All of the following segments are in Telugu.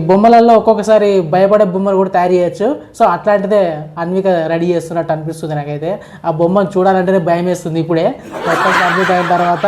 బొమ్మలలో ఒక్కొక్కసారి భయపడే బొమ్మలు కూడా తయారు చేయొచ్చు. సో అట్లాంటిదే అన్విక రెడీ చేస్తున్నట్టు అనిపిస్తుంది నాకైతే. ఆ బొమ్మను చూడాలంటేనే భయం వేస్తుంది ఇప్పుడే. మొత్తం కంప్లీట్ అయిన తర్వాత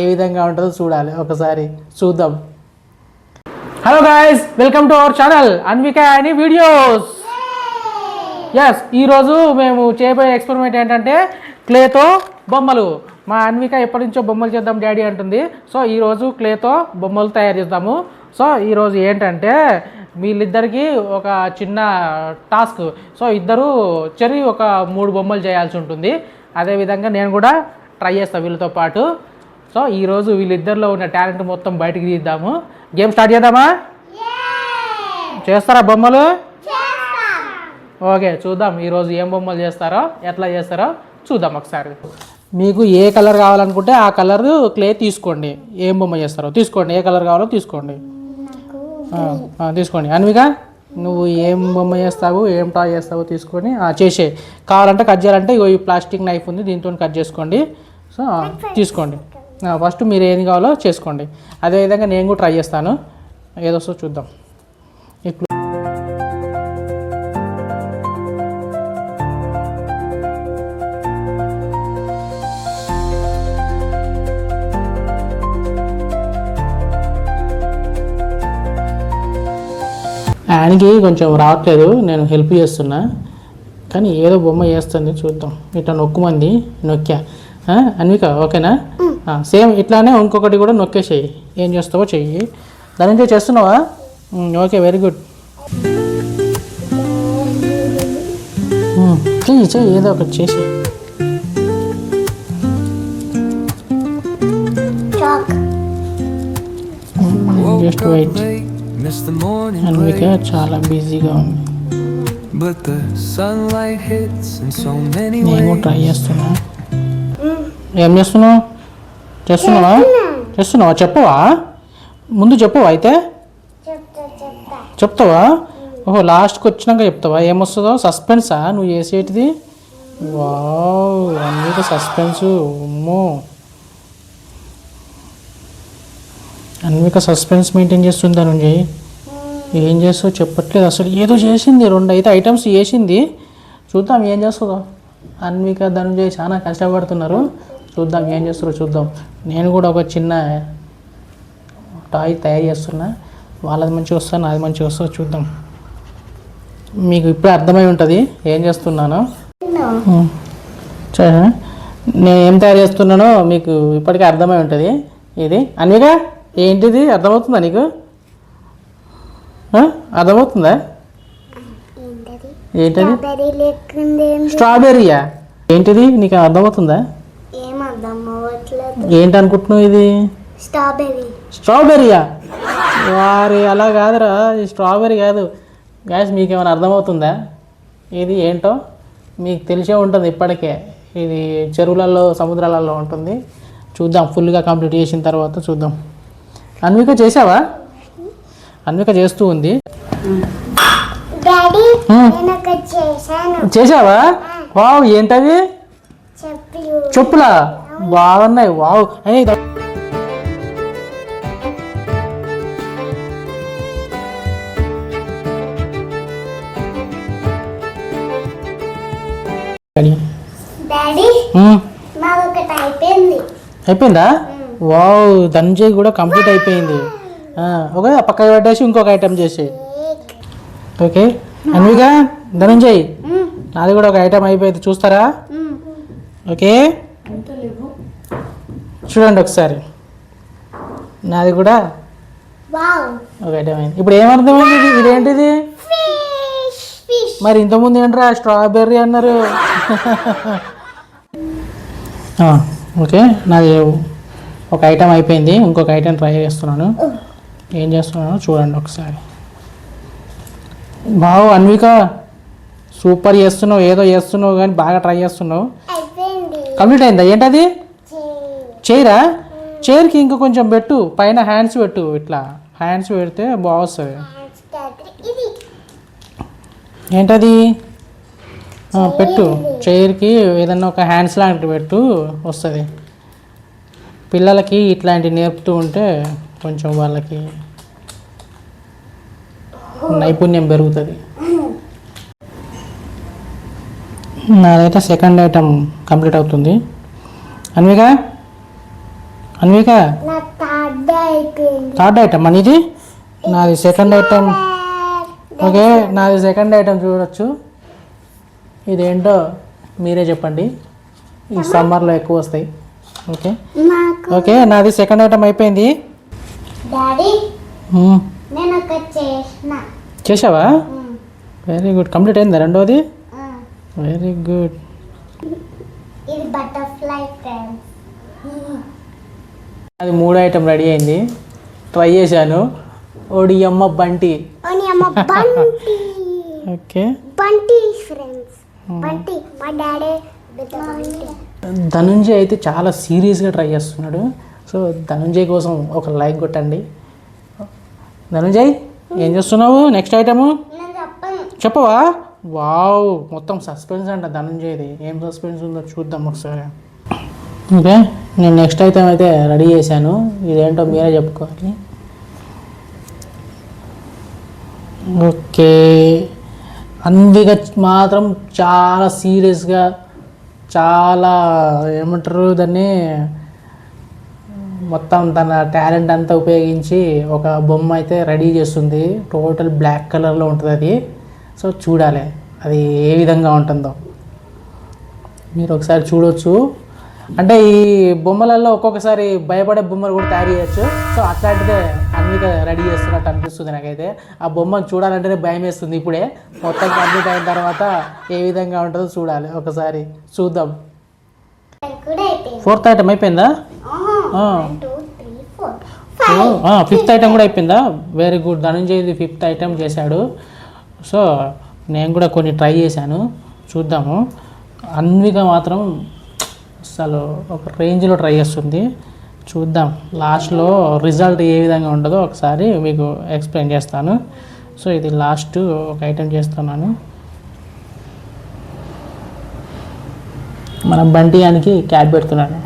ఏ విధంగా ఉంటుందో చూడాలి, ఒకసారి చూద్దాం. Hello guys, welcome to our channel Anvika అని వీడియోస్. ఎస్, ఈరోజు మేము చేయబోయే ఎక్స్పెరిమెంట్ ఏంటంటే క్లేతో బొమ్మలు. మా అన్విక ఎప్పటి నుంచో బొమ్మలు చేద్దాం డాడీ అంటుంది. సో ఈరోజు క్లేతో బొమ్మలు తయారు చేద్దాము. సో ఈరోజు ఏంటంటే వీళ్ళిద్దరికి ఒక చిన్న టాస్క్. సో ఇద్దరు ఒక 3 బొమ్మలు చేయాల్సి ఉంటుంది. అదేవిధంగా నేను కూడా ట్రై చేస్తాను వీళ్ళతో పాటు. సో ఈరోజు వీళ్ళిద్దరిలో ఉన్న టాలెంట్ మొత్తం బయటకు తీద్దాము. గేమ్ స్టార్ట్ చేద్దామా? చేస్తారా బొమ్మలు? ఓకే, చూద్దాం ఈరోజు ఏం బొమ్మలు చేస్తారో, ఎట్లా చేస్తారో చూద్దాం ఒకసారి. మీకు ఏ కలర్ కావాలనుకుంటే ఆ కలర్ క్లే తీసుకోండి. ఏం బొమ్మ చేస్తారో తీసుకోండి, ఏ కలర్ కావాలో తీసుకోండి. తీసుకోండి. అన్విక, నువ్వు ఏం బొమ్మ చేస్తావు, ఏం టాయ్ చేస్తావో తీసుకొని చేసే. కావాలంటే కట్ చేయాలంటే ఈ ప్లాస్టిక్ నైఫ్ ఉంది, దీంతో కట్ చేసుకోండి. సో తీసుకోండి. ఫస్ట్ మీరు ఏది కావాలో చేసుకోండి. అదేవిధంగా నేను కూడా ట్రై చేస్తాను, ఏదొస్తో చూద్దాం. ఇప్పుడు ఆయనకి కొంచెం రావట్లేదు, నేను హెల్ప్ చేస్తున్నా. కానీ ఏదో బొమ్మ చేస్తుంది, చూద్దాం. ఇట్లా నొక్కుమంది, నొక్కా. అన్విక ఓకేనా? సేమ్ ఇట్లానే ఇంకొకటి కూడా నొక్కేసేయి. ఏం చేస్తావో చెయ్యి. దాని నుంచి చేస్తున్నావా? Okay, very good. చెయ్యి ఏదో ఒకటి చేసి. Just wait. అన్విక చాలా బిజీగా ఉంది. నేను ట్రై చేస్తున్నా. ఏం చేస్తున్నావు? చేస్తున్నావా? చెప్పవా? ముందు చెప్పవా? అయితే చెప్తావా? ఓహో, లాస్ట్కి వచ్చినాక చెప్తావా ఏమొస్తుందో? సస్పెన్సా నువ్వు చేసేటిది? Wow, Anvika suspense. అమ్మో, అన్విక సస్పెన్స్ మెయింటైన్ చేస్తుంది. నుంచి ఏం చేస్తావు చెప్పట్లేదు అసలు. ఏదో చేసింది, 2 అయితే ఐటమ్స్ చేసింది. చూద్దాం ఏం చేస్తుందో. అన్విక ధనుంజయ్ చాలా కష్టపడుతున్నారు. చూద్దాం ఏం చేస్తారో చూద్దాం. నేను కూడా ఒక చిన్న టాయ్ తయారు చేస్తున్నా. వాళ్ళది మంచిగా వస్తా, నాది మంచిగా వస్తుందో చూద్దాం. మీకు ఇప్పుడే అర్థమై ఉంటుంది ఏం చేస్తున్నానో. నేను ఏం తయారు చేస్తున్నానో మీకు ఇప్పటికే అర్థమై ఉంటుంది. ఇది అన్విక ఏంటిది? అర్థమవుతుందా నీకు? అర్థమవుతుందా? ఏంటది? స్ట్రాబెర్రీయా? ఏంటిది నీకు అర్థమవుతుందా? ఏంటి అనుకుంటున్నావు? ఇది స్ట్రాబెర్రీయా? వారి అలా కాదురా, స్ట్రాబెర్రీ కాదు. గ్యాస్ మీకు ఏమైనా అర్థమవుతుందా? ఇది ఏంటో మీకు తెలిసే ఉంటుంది ఇప్పటికే. ఇది చెరువులలో, సముద్రాలలో ఉంటుంది. చూద్దాం, ఫుల్గా కంప్లీట్ చేసిన తర్వాత చూద్దాం. అన్విక చేసావా? అన్విక చేస్తూ ఉంది. చేసావా? వావ్, ఏంటవి? చెప్పులా? బాగున్నాయి. వావ్. అయిపోయిందా? వావ్, ధనుంజయ్ కూడా కంప్లీట్ అయిపోయింది. ఓకే, పక్కన పెట్టేసి ఇంకొక ఐటెం చేసి. ఓకే అన్విక, ధనుంజయ్, నాది కూడా ఒక ఐటెం అయిపోయింది, చూస్తారా? ఓకే, చూడండి ఒకసారి. నాది కూడా ఒక ఐటెం అయింది. ఇప్పుడు ఏమర్థమైంది? ఇదేంటిది? మరి ఇంతకుముందు ఏంట్రా స్ట్రాబెర్రీ అన్నారు? ఓకే, నాది ఒక ఐటెం అయిపోయింది. ఇంకొక ఐటెం ట్రై చేస్తున్నాను. ఏం చేస్తున్నానో చూడండి ఒకసారి. బావు అన్విక, సూపర్ చేస్తున్నావు. ఏదో చేస్తున్నావు కానీ బాగా ట్రై చేస్తున్నావు. కంప్లీట్ అయిందా? ఏంటది? చైరా? చైర్కి ఇంకా కొంచెం పెట్టు, పైన హ్యాండ్స్ పెట్టు. ఇట్లా హ్యాండ్స్ పెడితే బాగుస్తుంది. ఏంటది? పెట్టు, చైర్కి ఏదన్నా ఒక హ్యాండ్స్ లాంటివి పెట్టు, వస్తుంది. పిల్లలకి ఇట్లాంటివి నేర్పుతూ ఉంటే కొంచెం వాళ్ళకి నైపుణ్యం పెరుగుతుంది. నాదైతే సెకండ్ ఐటమ్ కంప్లీట్ అవుతుంది. అన్విక థర్డ్ ఐటమ్ అనేది నాది సెకండ్ ఐటమ్. ఓకే, నాది సెకండ్ ఐటమ్ చూడొచ్చు. ఇదేంటో మీరే చెప్పండి, ఈ సమ్మర్లో ఎక్కువ వస్తాయి. ఓకే ఓకే, నాది సెకండ్ ఐటమ్ అయిపోయింది. చేసావా? Very good. కంప్లీట్ అయిందా రెండోది? Very good. అది మూడో ఐటమ్ రెడీ అయింది, ట్రై చేశాను. ఓడియమ్మ బంటి. ఓకే, ధనుంజయ్ అయితే చాలా సీరియస్గా ట్రై చేస్తున్నాడు. సో ధనుంజయ్ కోసం ఒక లైక్ కొట్టండి. ధనుంజయ్ ఏం చేస్తున్నావు? నెక్స్ట్ ఐటము చెప్పవా? వావ్, మొత్తం సస్పెన్స్ అంట ధనుంజయ్ది. ఏం సస్పెన్స్ ఉందో చూద్దాం ఒకసారి. ఓకే, నేను నెక్స్ట్ ఐటమ్ అయితే రెడీ చేశాను. ఇదేంటో మీరే చెప్పుకోవాలి. ఓకే, అన్విక మాత్రం చాలా సీరియస్గా, చాలా ఏమంటారు దాన్ని, మొత్తం తన టాలెంట్ అంతా ఉపయోగించి ఒక బొమ్మ అయితే రెడీ చేస్తుంది. టోటల్ బ్లాక్ కలర్లో ఉంటుంది అది. సో చూడాలి అది ఏ విధంగా ఉంటుందో, మీరు ఒకసారి చూడవచ్చు. అంటే ఈ బొమ్మలలో ఒక్కొక్కసారి భయపడే బొమ్మలు కూడా తయారు చేయొచ్చు. సో అట్లాంటిదే అన్విక రెడీ చేస్తున్నట్టు అనిపిస్తుంది నాకైతే. ఆ బొమ్మను చూడాలంటేనే భయం వేస్తుంది. ఇప్పుడే మొత్తం కంప్లీట్ అయిన తర్వాత ఏ విధంగా ఉంటుందో చూడాలి, ఒకసారి చూద్దాం. ఫోర్త్ ఐటమ్ అయిపోయిందా? ఫిఫ్త్ ఐటమ్ కూడా అయిపోయిందా? Very good. Dhananjay fifth item చేశాడు. సో నేను కూడా కొన్ని ట్రై చేశాను, చూద్దాము. అన్విక మాత్రం అసలు ఒక రేంజ్లో ట్రై చేస్తుంది. చూద్దాం లాస్ట్లో రిజల్ట్ ఏ విధంగా ఉంటుందో ఒకసారి మీకు ఎక్స్ప్లెయిన్ చేస్తాను. సో ఇది లాస్ట్ ఒక ఐటెం చేస్తున్నాను. మన బంటియానికి క్యాప్ పెడుతున్నాను.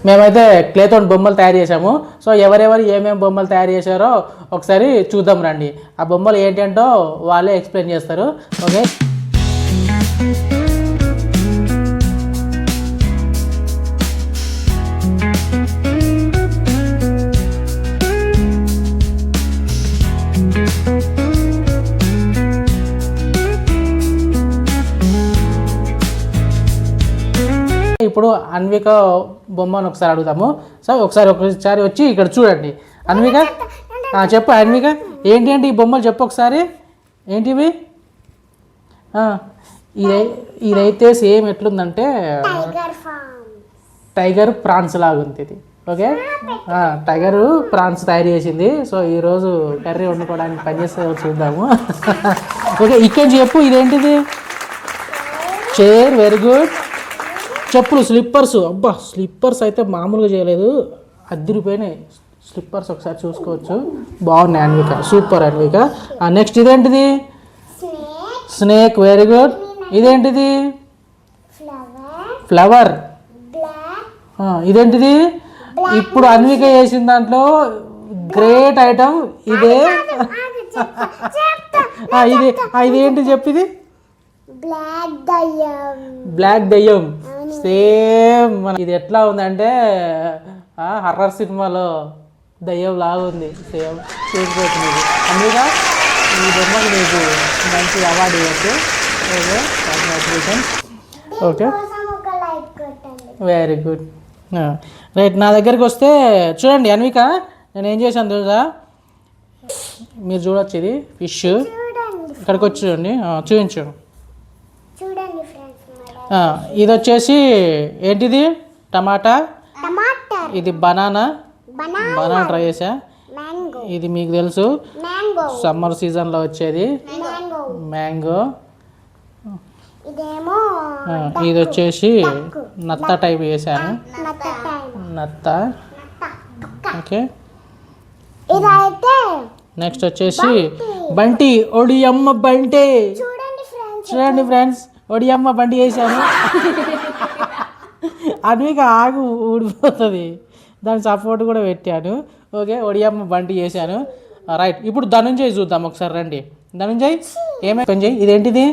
మేమైతే క్లేతో బొమ్మలు తయారు చేసాము. సో ఎవరెవరు ఏమేమి బొమ్మలు తయారు చేశారో ఒకసారి చూద్దాం రండి. ఆ బొమ్మలు ఏంటంటో వాళ్ళే ఎక్స్ప్లెయిన్ చేస్తారు. ఓకే, ఇప్పుడు అన్విక బొమ్మను ఒకసారి అడుగుతాము. సో ఒకసారి వచ్చి ఇక్కడ చూడండి. అన్విక చెప్పు. అన్విక ఏంటి ఈ బొమ్మలు చెప్పు ఒకసారి, ఏంటివి? ఇదైతే సేమ్ ఎట్లుందంటే టైగర్ ప్రాన్స్ లాగా ఉంది ఇది. ఓకే, టైగర్ ప్రాన్స్ తయారు చేసింది. సో ఈరోజు కర్రీ వండుకోవడానికి పనిచేస్తే చూద్దాము. ఓకే, ఇక్కడ చెప్పు ఇదేంటిది? చైర్. Very good. చెప్పులు, స్లిప్పర్స్. అబ్బా, స్లిప్పర్స్ అయితే మామూలుగా చేయలేదు, అద్దరిపోయినాయి స్లిప్పర్స్. ఒకసారి చూసుకోవచ్చు, బాగున్నాయి అన్విక, సూపర్ అన్విక. నెక్స్ట్ ఇదేంటిది? స్నేక్. Very good. ఇదేంటిది? ఫ్లవర్. ఇదేంటిది? ఇప్పుడు అన్విక చేసిన దాంట్లో గ్రేట్ ఐటమ్ ఇదే. ఇదేంటి చెప్పిది? బ్లాక్ దయ్యం. సేమ్ ఇది ఎట్లా ఉందంటే హర్రర్ సినిమాలో దయ్యం లాగా ఉంది. సేమ్ చూసిపోతుంది. అందుకే ఈ బొమ్మకి మీకు మంచి అవార్డు ఇవ్వచ్చు. Okay, congratulations. Okay, very good. Right, నా దగ్గరికి వస్తే చూడండి అన్విక, నేను ఏం చేశాను తెలుసా? మీరు చూడొచ్చు, ఇది ఫిష్. ఇక్కడికి వచ్చి చూడండి, చూపించు. ఇది వచ్చేసి ఏంటిది? టమాటా. ఇది బనానా ట్రై చేసా. ఇది మీకు తెలుసు, సమ్మర్ సీజన్లో వచ్చేది మ్యాంగో. ఇది వచ్చేసి నత్త టైప్ వేసాను, నత్త. ఓకే, నెక్స్ట్ వచ్చేసి బంటి. ఒడియమ్మ బంటి. చూడండి ఫ్రెండ్స్, ఒడియమ్మ బండి వేసాను. అన్విక ఆగు, ఊడిపోతుంది, దాని సపోర్ట్ కూడా పెట్టాను. ఓకే, ఒడియమ్మ బండి చేశాను. రైట్, ఇప్పుడు ధనుంజయ్ చూద్దాం ఒకసారి రండి. ధనుంజయ్ ఏమైంది? ఇదేంటిది?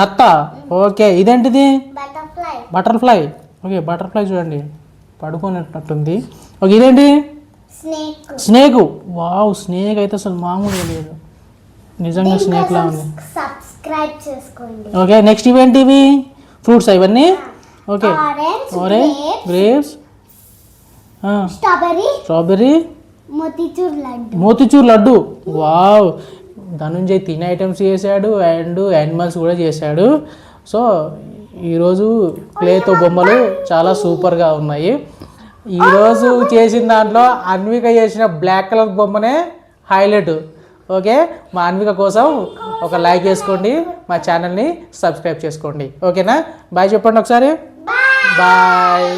నత్త. ఓకే, ఇదేంటిది? బటర్ఫ్లై. ఓకే, బటర్ఫ్లై చూడండి పడుకున్నట్టుంది. ఓకే, ఇదేంటి? స్నేక్. వావ్, స్నేక్ అయితే అసలు మామూలుగా లేదు, నిజంగా స్నేక్ లా ఉంది. ఓకే, నెక్స్ట్ ఇవేంటివి? ఫ్రూట్స్ ఇవన్నీ. Okay, orange, grapes, strawberry, motichoor laddu. Wow, Dhananjay తినే ఐటమ్స్ చేశాడు అండ్ యానిమల్స్ కూడా చేశాడు. సో ఈరోజు క్లేతో బొమ్మలు చాలా సూపర్గా ఉన్నాయి. ఈరోజు చేసిన దాంట్లో అన్విక చేసిన బ్లాక్ కలర్ బొమ్మనే హైలైట్. ఓకే, మా అన్విక కోసం ఒక లైక్ చేసుకోండి, మా ఛానల్ని సబ్స్క్రైబ్ చేసుకోండి. ఓకేనా? బాయ్ చెప్పండి ఒకసారి. బాయ్.